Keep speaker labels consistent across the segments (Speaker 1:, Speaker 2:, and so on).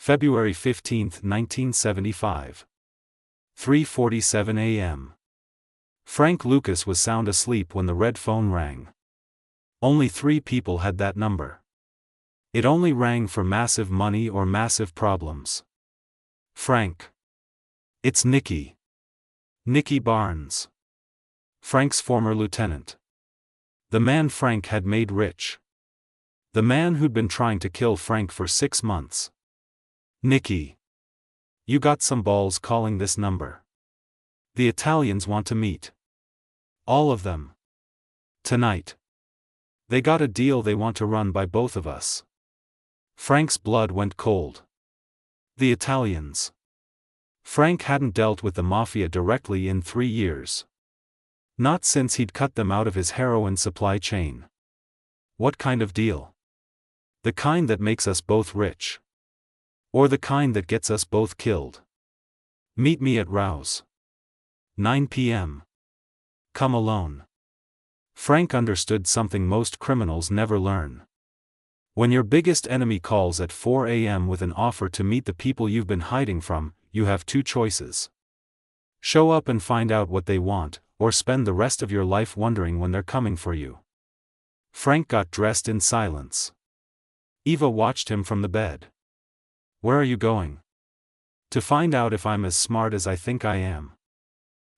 Speaker 1: February 15, 1975. 3:47 a.m. Frank Lucas was sound asleep when the red phone rang. Only 3 people had that number. It only rang for massive money or massive problems. Frank. It's Nicky. Nicky Barnes. Frank's former lieutenant. The man Frank had made rich. The man who'd been trying to kill Frank for 6 months. Nicky. You got some balls calling this number. The Italians want to meet. All of them. Tonight. They got a deal they want to run by both of us. Frank's blood went cold. The Italians. Frank hadn't dealt with the mafia directly in 3 years. Not since he'd cut them out of his heroin supply chain. What kind of deal? The kind that makes us both rich. Or the kind that gets us both killed. Meet me at Rouse. 9 p.m. Come alone. Frank understood something most criminals never learn. When your biggest enemy calls at 4 a.m. with an offer to meet the people you've been hiding from, you have 2 choices. Show up and find out what they want, or spend the rest of your life wondering when they're coming for you. Frank got dressed in silence. Eva watched him from the bed. Where are you going? To find out if I'm as smart as I think I am.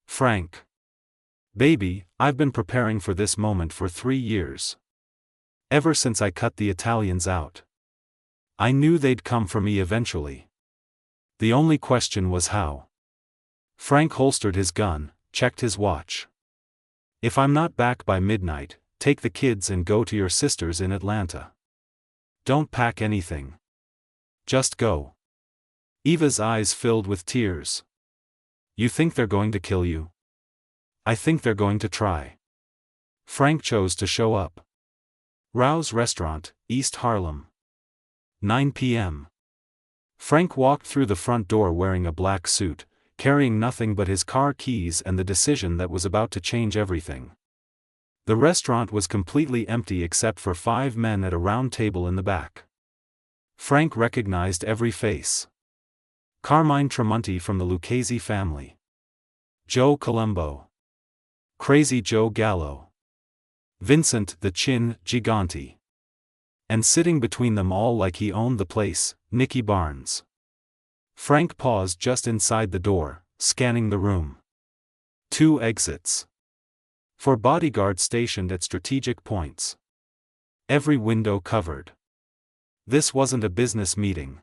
Speaker 1: Frank. Baby, I've been preparing for this moment for 3 years. Ever since I cut the Italians out. I knew they'd come for me eventually. The only question was how. Frank holstered his gun, checked his watch. If I'm not back by midnight, take the kids and go to your sister's in Atlanta. Don't pack anything. Just go. Eva's eyes filled with tears. You think they're going to kill you? I think they're going to try. Frank chose to show up. Rouse Restaurant, East Harlem. 9 p.m. Frank walked through the front door wearing a black suit, carrying nothing but his car keys and the decision that was about to change everything. The restaurant was completely empty except for 5 men at a round table in the back. Frank recognized every face. Carmine Tremonti from the Lucchese family. Joe Colombo. Crazy Joe Gallo. Vincent the Chin Gigante. And sitting between them all like he owned the place, Nicky Barnes. Frank paused just inside the door, scanning the room. 2 exits. 4 bodyguards stationed at strategic points. Every window covered. This wasn't a business meeting.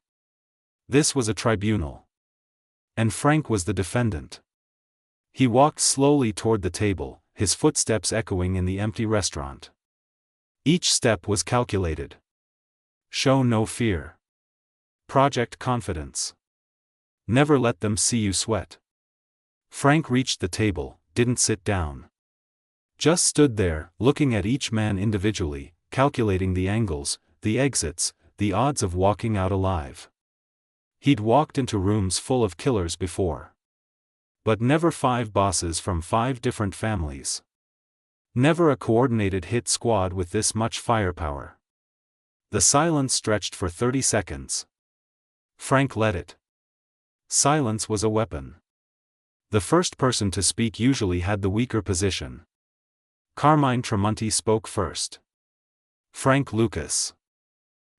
Speaker 1: This was a tribunal. And Frank was the defendant. He walked slowly toward the table, his footsteps echoing in the empty restaurant. Each step was calculated. Show no fear. Project confidence. Never let them see you sweat. Frank reached the table, didn't sit down. Just stood there, looking at each man individually, calculating the angles, the exits, the odds of walking out alive. He'd walked into rooms full of killers before. But never 5 bosses from 5 different families. Never a coordinated hit squad with this much firepower. The silence stretched for 30 seconds. Frank let it. Silence was a weapon. The first person to speak usually had the weaker position. Carmine Tremonti spoke first. Frank Lucas.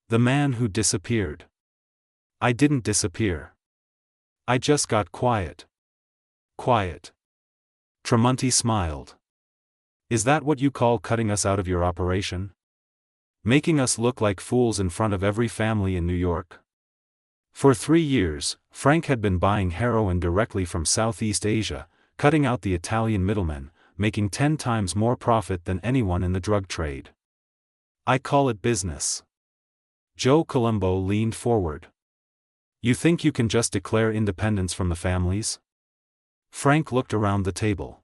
Speaker 1: The man who disappeared. I didn't disappear. I just got quiet. Quiet. Tremonti smiled. Is that what you call cutting us out of your operation? Making us look like fools in front of every family in New York? For 3 years, Frank had been buying heroin directly from Southeast Asia, cutting out the Italian middlemen, making 10 times more profit than anyone in the drug trade. I call it business. Joe Colombo leaned forward. You think you can just declare independence from the families? Frank looked around the table.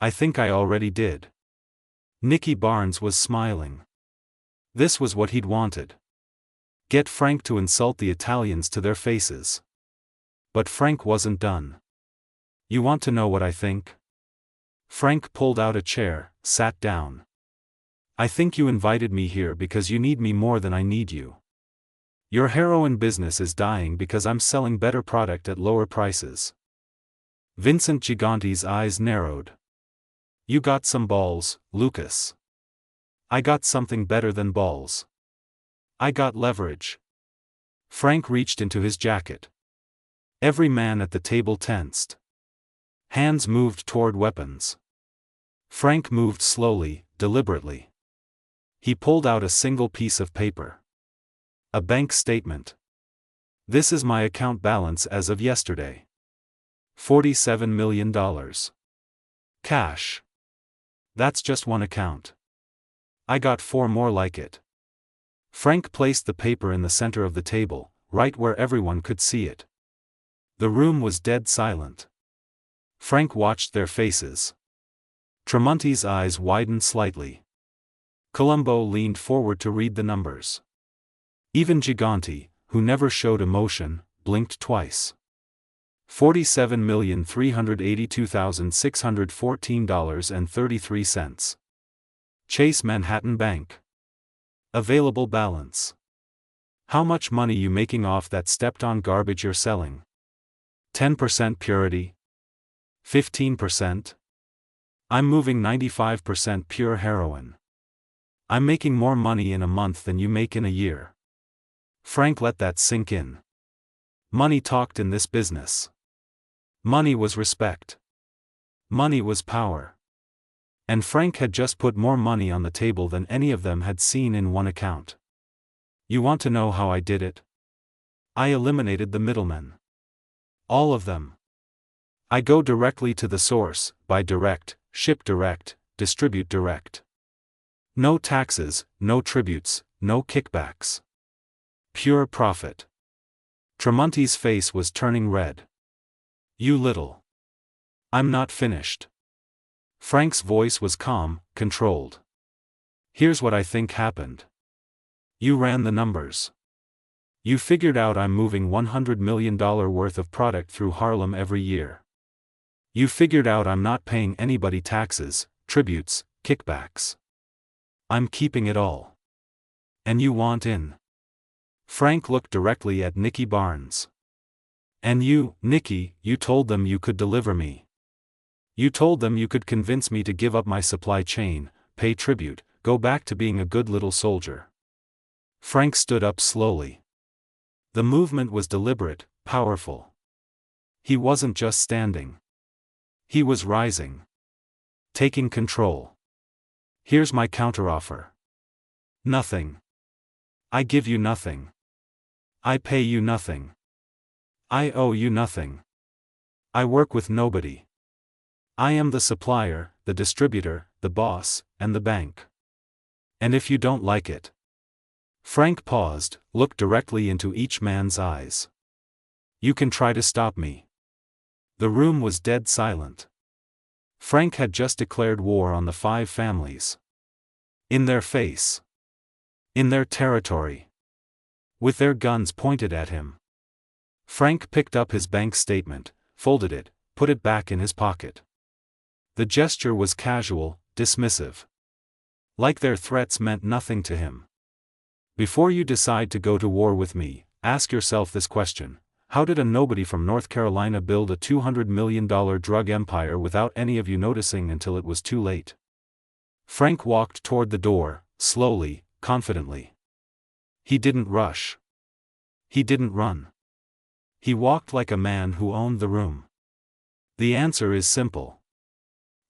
Speaker 1: I think I already did. Nicky Barnes was smiling. This was what he'd wanted. Get Frank to insult the Italians to their faces. But Frank wasn't done. You want to know what I think? Frank pulled out a chair, sat down. I think you invited me here because you need me more than I need you. Your heroin business is dying because I'm selling better product at lower prices. Vincent Gigante's eyes narrowed. You got some balls, Lucas. I got something better than balls. I got leverage. Frank reached into his jacket. Every man at the table tensed. Hands moved toward weapons. Frank moved slowly, deliberately. He pulled out a single piece of paper. A bank statement. This is my account balance as of yesterday. $47 million. Cash. That's just one account. I got 4 more like it. Frank placed the paper in the center of the table, right where everyone could see it. The room was dead silent. Frank watched their faces. Tremonti's eyes widened slightly. Columbo leaned forward to read the numbers. Even Gigante, who never showed emotion, blinked twice. $47,382,614.33. Chase Manhattan Bank. Available balance. How much money you making off that stepped-on garbage you're selling? 10% purity? 15%? I'm moving 95% pure heroin. I'm making more money in a month than you make in a year. Frank let that sink in. Money talked in this business. Money was respect. Money was power. And Frank had just put more money on the table than any of them had seen in one account. You want to know how I did it? I eliminated the middlemen. All of them. I go directly to the source, buy direct, ship direct, distribute direct. No taxes, no tributes, no kickbacks. Pure profit. Tremonti's face was turning red. You little. I'm not finished. Frank's voice was calm, controlled. Here's what I think happened. You ran the numbers. You figured out I'm moving $100 million worth of product through Harlem every year. You figured out I'm not paying anybody taxes, tributes, kickbacks. I'm keeping it all. And you want in. Frank looked directly at Nicky Barnes. And you, Nicky, you told them you could deliver me. You told them you could convince me to give up my supply chain, pay tribute, go back to being a good little soldier. Frank stood up slowly. The movement was deliberate, powerful. He wasn't just standing. He was rising. Taking control. Here's my counteroffer. Nothing. I give you nothing. I pay you nothing. I owe you nothing. I work with nobody. I am the supplier, the distributor, the boss, and the bank. And if you don't like it. Frank paused, looked directly into each man's eyes. You can try to stop me. The room was dead silent. Frank had just declared war on the 5 families. In their face. In their territory. With their guns pointed at him. Frank picked up his bank statement, folded it, put it back in his pocket. The gesture was casual, dismissive. Like their threats meant nothing to him. Before you decide to go to war with me, ask yourself this question: how did a nobody from North Carolina build a $200 million drug empire without any of you noticing until it was too late? Frank walked toward the door, slowly, confidently. He didn't rush. He didn't run. He walked like a man who owned the room. The answer is simple.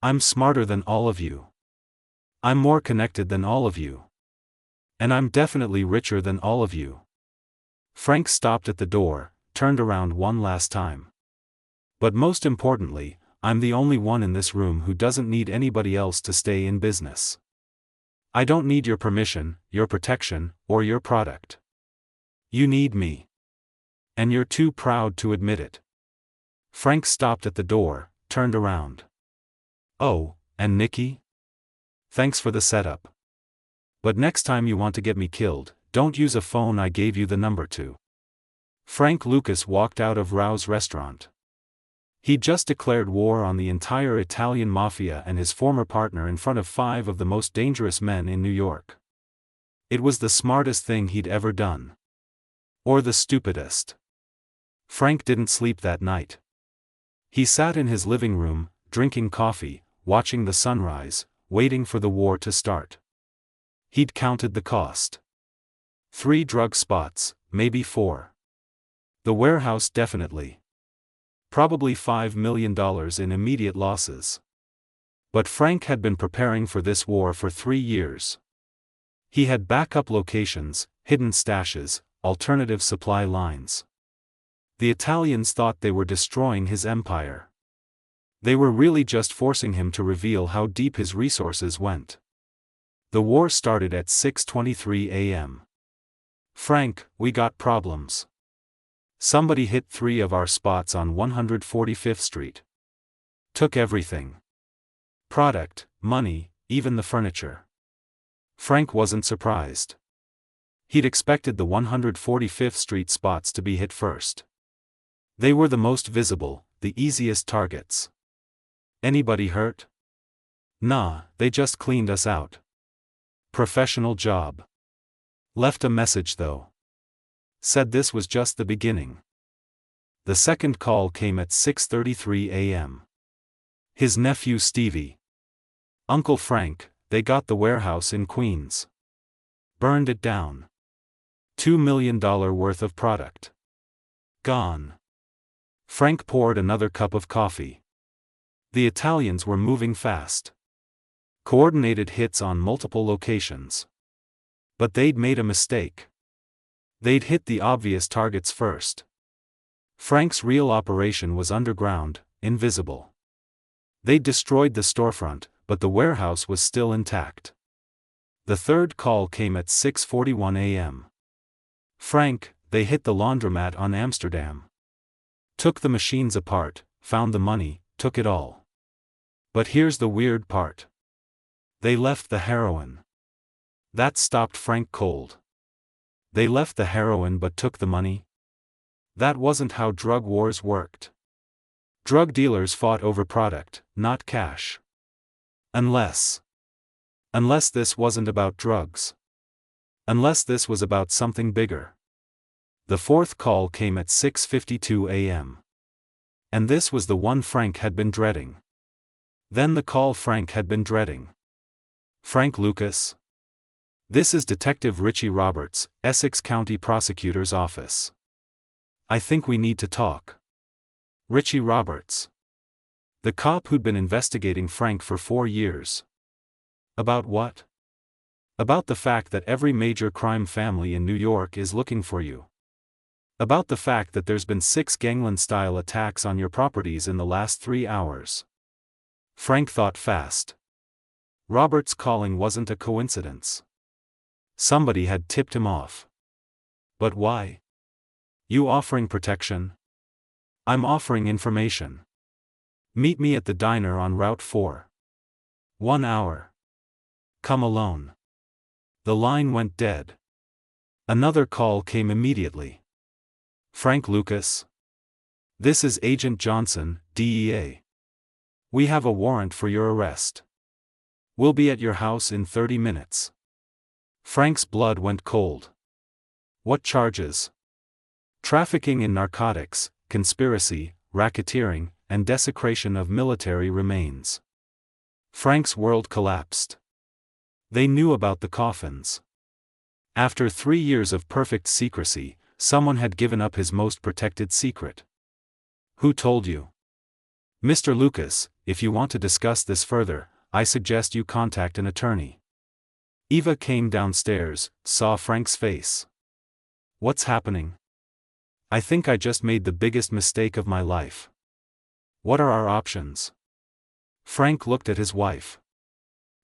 Speaker 1: I'm smarter than all of you. I'm more connected than all of you. And I'm definitely richer than all of you. Frank stopped at the door, turned around one last time. But most importantly, I'm the only one in this room who doesn't need anybody else to stay in business. I don't need your permission, your protection, or your product. You need me. And you're too proud to admit it. Frank stopped at the door, turned around. Oh, and Nicky? Thanks for the setup. But next time you want to get me killed, don't use a phone I gave you the number to. Frank Lucas walked out of Rao's restaurant. He'd just declared war on the entire Italian mafia and his former partner in front of 5 of the most dangerous men in New York. It was the smartest thing he'd ever done. Or the stupidest? Frank didn't sleep that night. He sat in his living room, drinking coffee, watching the sunrise, waiting for the war to start. He'd counted the cost. 3 drug spots, maybe 4. The warehouse definitely. Probably $5 million in immediate losses. But Frank had been preparing for this war for 3 years. He had backup locations, hidden stashes, alternative supply lines. The Italians thought they were destroying his empire. They were really just forcing him to reveal how deep his resources went. The war started at 6:23 a.m. Frank, we got problems. Somebody hit 3 of our spots on 145th Street. Took everything. Product, money, even the furniture. Frank wasn't surprised. He'd expected the 145th Street spots to be hit first. They were the most visible, the easiest targets. Anybody hurt? Nah, they just cleaned us out. Professional job. Left a message though. Said this was just the beginning. The second call came at 6:33 a.m. His nephew Stevie. Uncle Frank, they got the warehouse in Queens. Burned it down. $2 million worth of product. Gone. Frank poured another cup of coffee. The Italians were moving fast. Coordinated hits on multiple locations. But they'd made a mistake. They'd hit the obvious targets first. Frank's real operation was underground, invisible. They'd destroyed the storefront, but the warehouse was still intact. The third call came at 6:41 a.m. Frank, they hit the laundromat on Amsterdam. Took the machines apart, found the money, took it all. But here's the weird part. They left the heroin. That stopped Frank cold. They left the heroin but took the money? That wasn't how drug wars worked. Drug dealers fought over product, not cash. Unless this wasn't about drugs. Unless this was about something bigger. The fourth call came at 6:52 a.m. And this was the one Frank had been dreading. Then the call Frank had been dreading. Frank Lucas? This is Detective Richie Roberts, Essex County Prosecutor's Office. I think we need to talk. Richie Roberts. The cop who'd been investigating Frank for 4 years. About what? About the fact that every major crime family in New York is looking for you. About the fact that there's been 6 gangland-style attacks on your properties in the last 3 hours. Frank thought fast. Roberts' calling wasn't a coincidence. Somebody had tipped him off. But why? You offering protection? I'm offering information. Meet me at the diner on Route 4. 1 hour. Come alone. The line went dead. Another call came immediately. Frank Lucas? This is Agent Johnson, DEA. We have a warrant for your arrest. We'll be at your house in 30 minutes. Frank's blood went cold. What charges? Trafficking in narcotics, conspiracy, racketeering, and desecration of military remains. Frank's world collapsed. They knew about the coffins. After 3 years of perfect secrecy, someone had given up his most protected secret. Who told you? Mr. Lucas, if you want to discuss this further, I suggest you contact an attorney. Eva came downstairs, saw Frank's face. What's happening? I think I just made the biggest mistake of my life. What are our options? Frank looked at his wife.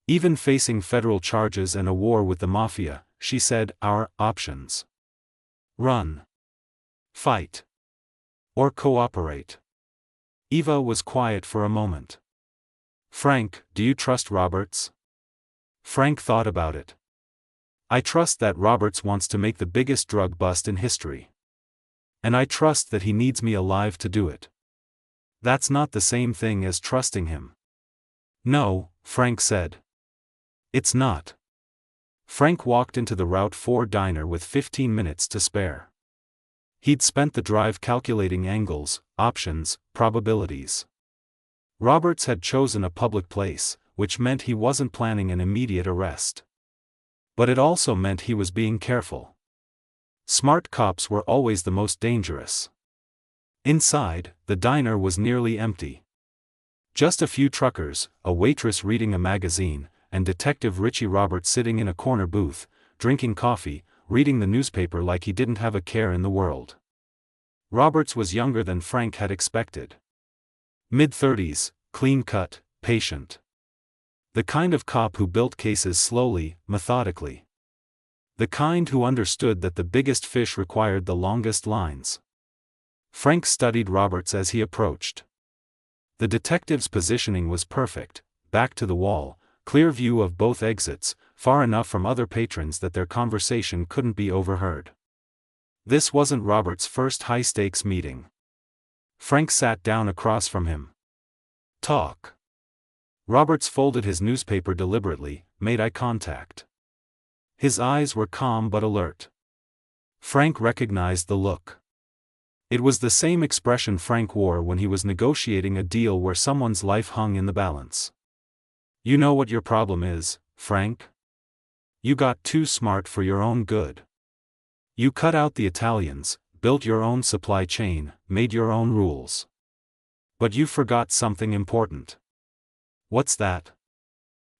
Speaker 1: Even facing federal charges and a war with the mafia, she said, our options. Run. Fight. Or cooperate. Eva was quiet for a moment. Frank, do you trust Roberts? Frank thought about it. I trust that Roberts wants to make the biggest drug bust in history. And I trust that he needs me alive to do it. That's not the same thing as trusting him. No, Frank said. It's not. Frank walked into the Route 4 diner with 15 minutes to spare. He'd spent the drive calculating angles, options, probabilities. Roberts had chosen a public place, which meant he wasn't planning an immediate arrest. But it also meant he was being careful. Smart cops were always the most dangerous. Inside, the diner was nearly empty. Just a few truckers, a waitress reading a magazine, and Detective Richie Roberts sitting in a corner booth, drinking coffee, reading the newspaper like he didn't have a care in the world. Roberts was younger than Frank had expected. Mid-30s, clean-cut, patient. The kind of cop who built cases slowly, methodically. The kind who understood that the biggest fish required the longest lines. Frank studied Roberts as he approached. The detective's positioning was perfect, back to the wall, clear view of both exits, far enough from other patrons that their conversation couldn't be overheard. This wasn't Roberts' first high-stakes meeting. Frank sat down across from him. Talk. Roberts folded his newspaper deliberately, made eye contact. His eyes were calm but alert. Frank recognized the look. It was the same expression Frank wore when he was negotiating a deal where someone's life hung in the balance. You know what your problem is, Frank? You got too smart for your own good. You cut out the Italians, built your own supply chain, made your own rules. But you forgot something important. What's that?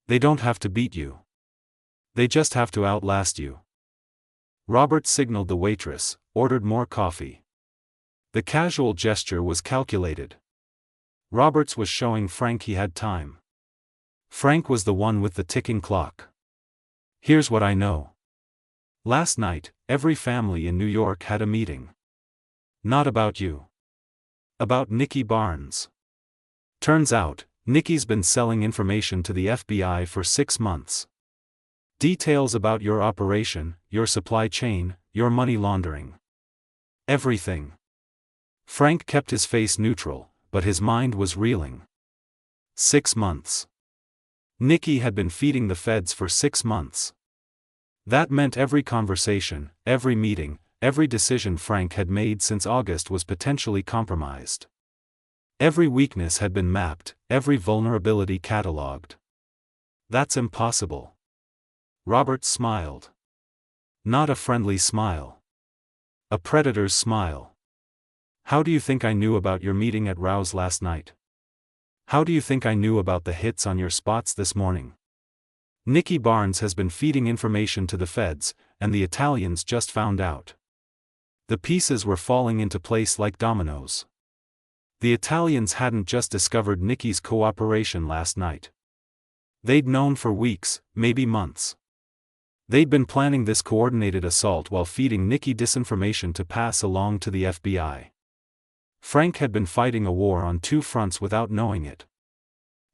Speaker 1: They don't have to beat you. They just have to outlast you. Robert signaled the waitress, ordered more coffee. The casual gesture was calculated. Roberts was showing Frank he had time. Frank was the one with the ticking clock. Here's what I know. Last night, every family in New York had a meeting. Not about you. About Nicky Barnes. Turns out, Nicky's been selling information to the FBI for 6 months. Details about your operation, your supply chain, your money laundering. Everything. Frank kept his face neutral, but his mind was reeling. 6 months. Nicky had been feeding the feds for 6 months. That meant every conversation, every meeting, every decision Frank had made since August was potentially compromised. Every weakness had been mapped, every vulnerability catalogued. That's impossible. Roberts smiled. Not a friendly smile. A predator's smile. How do you think I knew about your meeting at Rouse last night? How do you think I knew about the hits on your spots this morning? Nicky Barnes has been feeding information to the feds, and the Italians just found out. The pieces were falling into place like dominoes. The Italians hadn't just discovered Nicky's cooperation last night. They'd known for weeks, maybe months. They'd been planning this coordinated assault while feeding Nicky disinformation to pass along to the FBI. Frank had been fighting a war on 2 fronts without knowing it.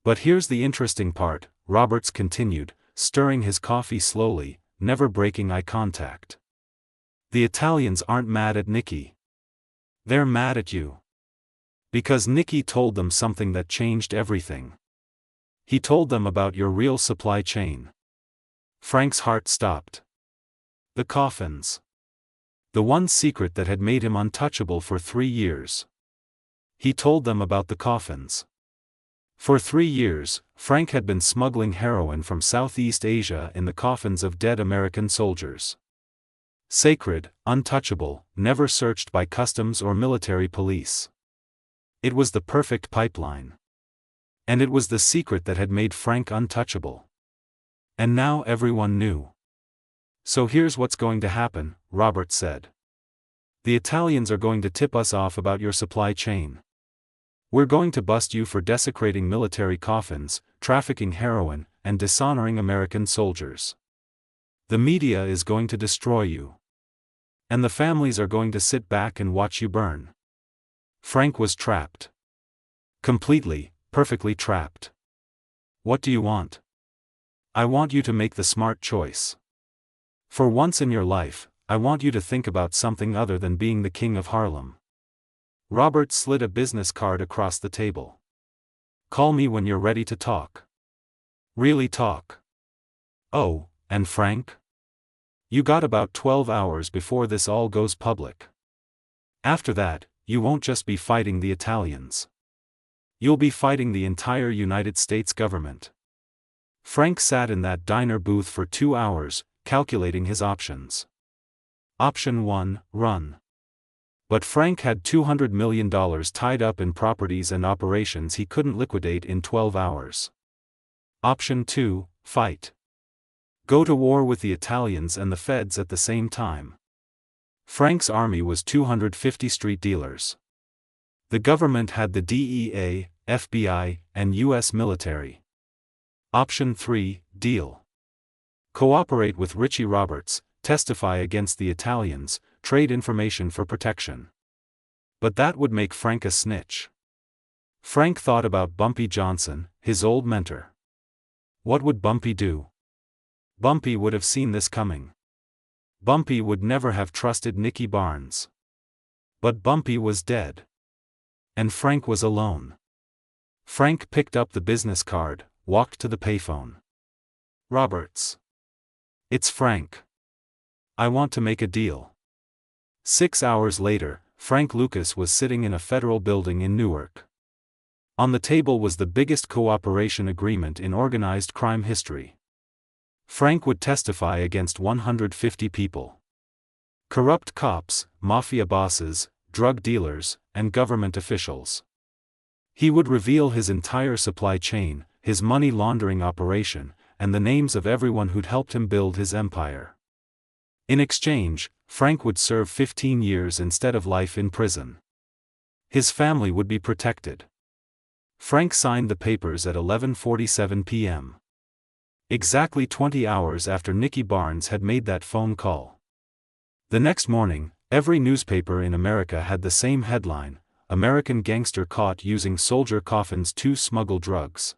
Speaker 1: But here's the interesting part, Roberts continued, stirring his coffee slowly, never breaking eye contact. The Italians aren't mad at Nicky. They're mad at you. Because Nicky told them something that changed everything. He told them about your real supply chain. Frank's heart stopped. The coffins. The one secret that had made him untouchable for 3 years. He told them about the coffins. For 3 years, Frank had been smuggling heroin from Southeast Asia in the coffins of dead American soldiers. Sacred, untouchable, never searched by customs or military police. It was the perfect pipeline. And it was the secret that had made Frank untouchable. And now everyone knew. So here's what's going to happen, Robert said. The Italians are going to tip us off about your supply chain. We're going to bust you for desecrating military coffins, trafficking heroin, and dishonoring American soldiers. The media is going to destroy you. And the families are going to sit back and watch you burn. Frank was trapped. Completely, perfectly trapped. What do you want? I want you to make the smart choice. For once in your life, I want you to think about something other than being the king of Harlem. Robert slid a business card across the table. Call me when you're ready to talk. Really talk. Oh, and Frank? You got about 12 hours before this all goes public. After that, you won't just be fighting the Italians. You'll be fighting the entire United States government. Frank sat in that diner booth for 2 hours, calculating his options. Option 1, run. But Frank had $200 million tied up in properties and operations he couldn't liquidate in 12 hours. Option 2, fight. Go to war with the Italians and the feds at the same time. Frank's army was 250 street dealers. The government had the DEA, FBI, and U.S. military. Option 3, deal. Cooperate with Richie Roberts, testify against the Italians, trade information for protection. But that would make Frank a snitch. Frank thought about Bumpy Johnson, his old mentor. What would Bumpy do? Bumpy would have seen this coming. Bumpy would never have trusted Nicky Barnes. But Bumpy was dead. And Frank was alone. Frank picked up the business card, walked to the payphone. Roberts. It's Frank. I want to make a deal. 6 hours later, Frank Lucas was sitting in a federal building in Newark. On the table was the biggest cooperation agreement in organized crime history. Frank would testify against 150 people. Corrupt cops, mafia bosses, drug dealers, and government officials. He would reveal his entire supply chain, his money laundering operation, and the names of everyone who'd helped him build his empire. In exchange, Frank would serve 15 years instead of life in prison. His family would be protected. Frank signed the papers at 11:47 p.m. Exactly 20 hours after Nicky Barnes had made that phone call. The next morning, every newspaper in America had the same headline: American gangster caught using soldier coffins to smuggle drugs.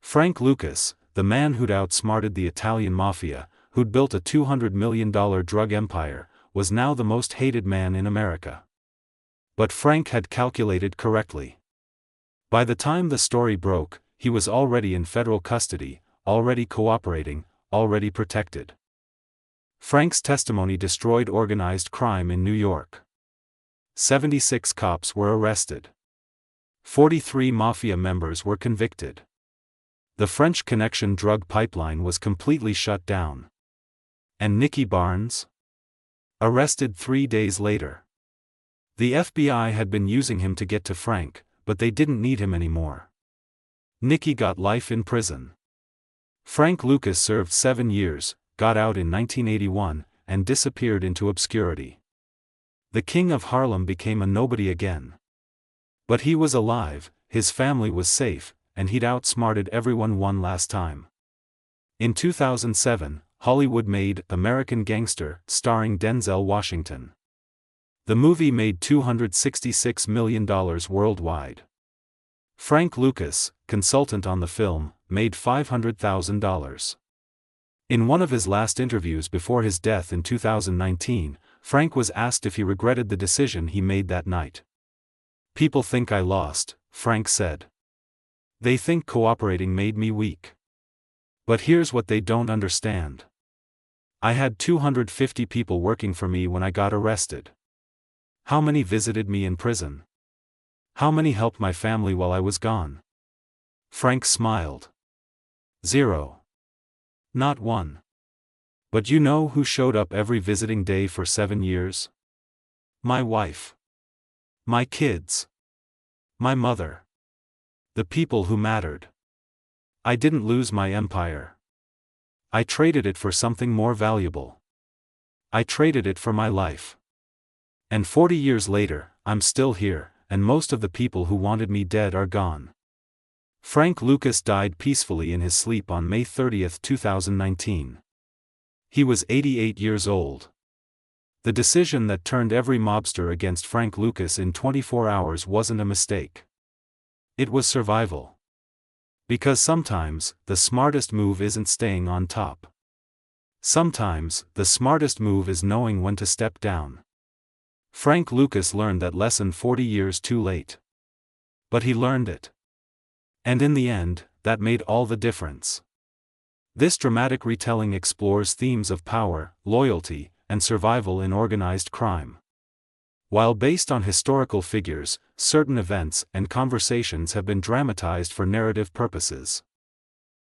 Speaker 1: Frank Lucas, the man who'd outsmarted the Italian mafia, who'd built a $200 million drug empire, was now the most hated man in America. But Frank had calculated correctly. By the time the story broke, he was already in federal custody, already cooperating, already protected. Frank's testimony destroyed organized crime in New York. 76 cops were arrested. 43 mafia members were convicted. The French Connection drug pipeline was completely shut down. And Nicky Barnes? Arrested 3 days later. The FBI had been using him to get to Frank, but they didn't need him anymore. Nicky got life in prison. Frank Lucas served 7 years, got out in 1981, and disappeared into obscurity. The king of Harlem became a nobody again. But he was alive, his family was safe, and he'd outsmarted everyone one last time. In 2007, Hollywood made American Gangster, starring Denzel Washington. The movie made $266 million worldwide. Frank Lucas, consultant on the film, made $500,000. In one of his last interviews before his death in 2019, Frank was asked if he regretted the decision he made that night. "People think I lost," Frank said. "They think cooperating made me weak. But here's what they don't understand. I had 250 people working for me when I got arrested. How many visited me in prison? How many helped my family while I was gone?" Frank smiled. 0. Not one. But you know who showed up every visiting day for 7 years? My wife. My kids. My mother. The people who mattered. I didn't lose my empire. I traded it for something more valuable. I traded it for my life. And 40 years later, I'm still here, and most of the people who wanted me dead are gone. Frank Lucas died peacefully in his sleep on May 30, 2019. He was 88 years old. The decision that turned every mobster against Frank Lucas in 24 hours wasn't a mistake. It was survival. Because sometimes, the smartest move isn't staying on top. Sometimes, the smartest move is knowing when to step down. Frank Lucas learned that lesson 40 years too late. But he learned it. And in the end, that made all the difference. This dramatic retelling explores themes of power, loyalty, and survival in organized crime. While based on historical figures, certain events and conversations have been dramatized for narrative purposes.